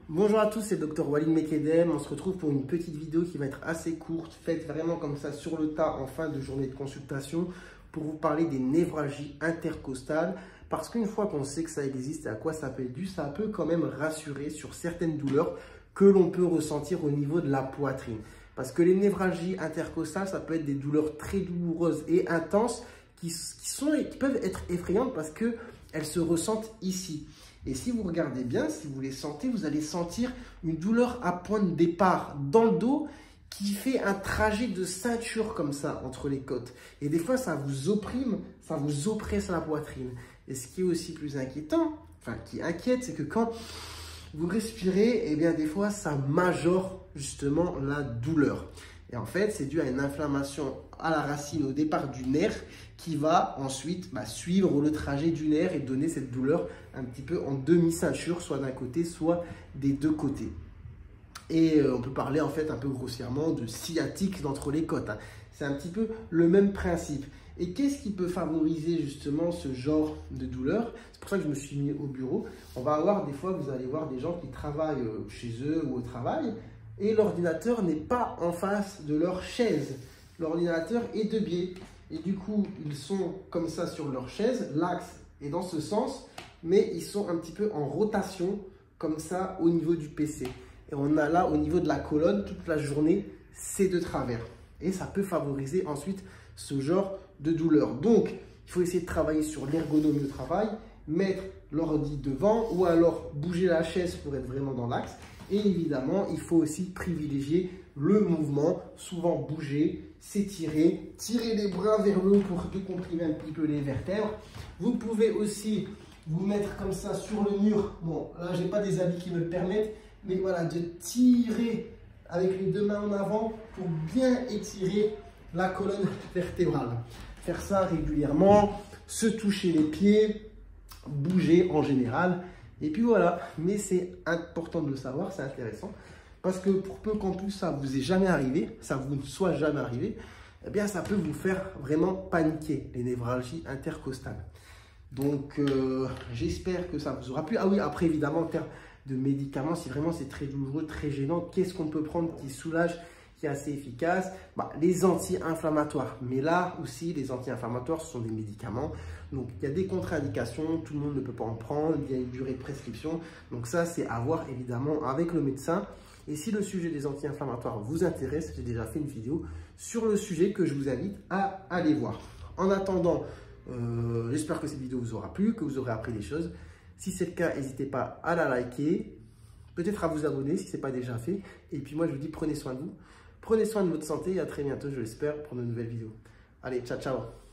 Bonjour à tous, c'est le Dr Walid Mekedem. On se retrouve pour une petite vidéo qui va être assez courte, faite vraiment comme ça sur le tas en fin de journée de consultation pour vous parler des névralgies intercostales. Parce qu'une fois qu'on sait que ça existe et à quoi ça peut être dû, ça peut quand même rassurer sur certaines douleurs que l'on peut ressentir au niveau de la poitrine. Parce que les névralgies intercostales, ça peut être des douleurs très douloureuses et intenses qui peuvent être effrayantes parce qu'elles se ressentent ici. Et si vous regardez bien, si vous les sentez, vous allez sentir une douleur à point de départ dans le dos qui fait un trajet de ceinture comme ça entre les côtes. Et des fois, ça vous opprime, ça vous oppresse la poitrine. Et ce qui est aussi plus inquiétant, enfin qui inquiète, c'est que quand vous respirez, eh bien des fois, ça majore justement la douleur. Et en fait, c'est dû à une inflammation à la racine au départ du nerf qui va ensuite suivre le trajet du nerf et donner cette douleur un petit peu en demi-ceinture, soit d'un côté, soit des deux côtés. Et on peut parler en fait un peu grossièrement de sciatique d'entre les côtes. C'est un petit peu le même principe. Et qu'est-ce qui peut favoriser justement ce genre de douleur? C'est pour ça que je me suis mis au bureau. On va avoir des fois, vous allez voir des gens qui travaillent chez eux ou au travail et l'ordinateur n'est pas en face de leur chaise. L'ordinateur est de biais. Et du coup, ils sont comme ça sur leur chaise, l'axe est dans ce sens, mais ils sont un petit peu en rotation comme ça au niveau du PC. Et on a là au niveau de la colonne, toute la journée, c'est de travers. Et ça peut favoriser ensuite ce genre de douleur. Donc, il faut essayer de travailler sur l'ergonomie au travail, mettre l'ordi devant ou alors bouger la chaise pour être vraiment dans l'axe. Et évidemment, il faut aussi privilégier le mouvement, souvent bouger, s'étirer, tirer les bras vers le haut pour décomprimer un petit peu les vertèbres. Vous pouvez aussi vous mettre comme ça sur le mur. Bon, là, je n'ai pas des habits qui me le permettent, mais voilà, de tirer avec les deux mains en avant pour bien étirer la colonne vertébrale. Faire ça régulièrement, se toucher les pieds, bouger en général. Et puis voilà, mais c'est important de le savoir, c'est intéressant. Parce que pour peu qu'en plus ça vous est jamais arrivé, ça vous ne soit jamais arrivé, eh bien ça peut vous faire vraiment paniquer, les névralgies intercostales. Donc j'espère que ça vous aura plu. Ah oui, après évidemment en termes de médicaments, si vraiment c'est très douloureux, très gênant, qu'est-ce qu'on peut prendre qui soulage, qui est assez efficace? Les anti-inflammatoires. Mais là aussi, les anti-inflammatoires, ce sont des médicaments. Donc, il y a des contre-indications. Tout le monde ne peut pas en prendre. Il y a une durée de prescription. Donc, ça, c'est à voir évidemment avec le médecin. Et si le sujet des anti-inflammatoires vous intéresse, j'ai déjà fait une vidéo sur le sujet que je vous invite à aller voir. En attendant, j'espère que cette vidéo vous aura plu, que vous aurez appris des choses. Si c'est le cas, n'hésitez pas à la liker. Peut-être à vous abonner si ce n'est pas déjà fait. Et puis moi, je vous dis, prenez soin de vous. Prenez soin de votre santé et à très bientôt, je l'espère, pour de nouvelles vidéos. Allez, ciao, ciao!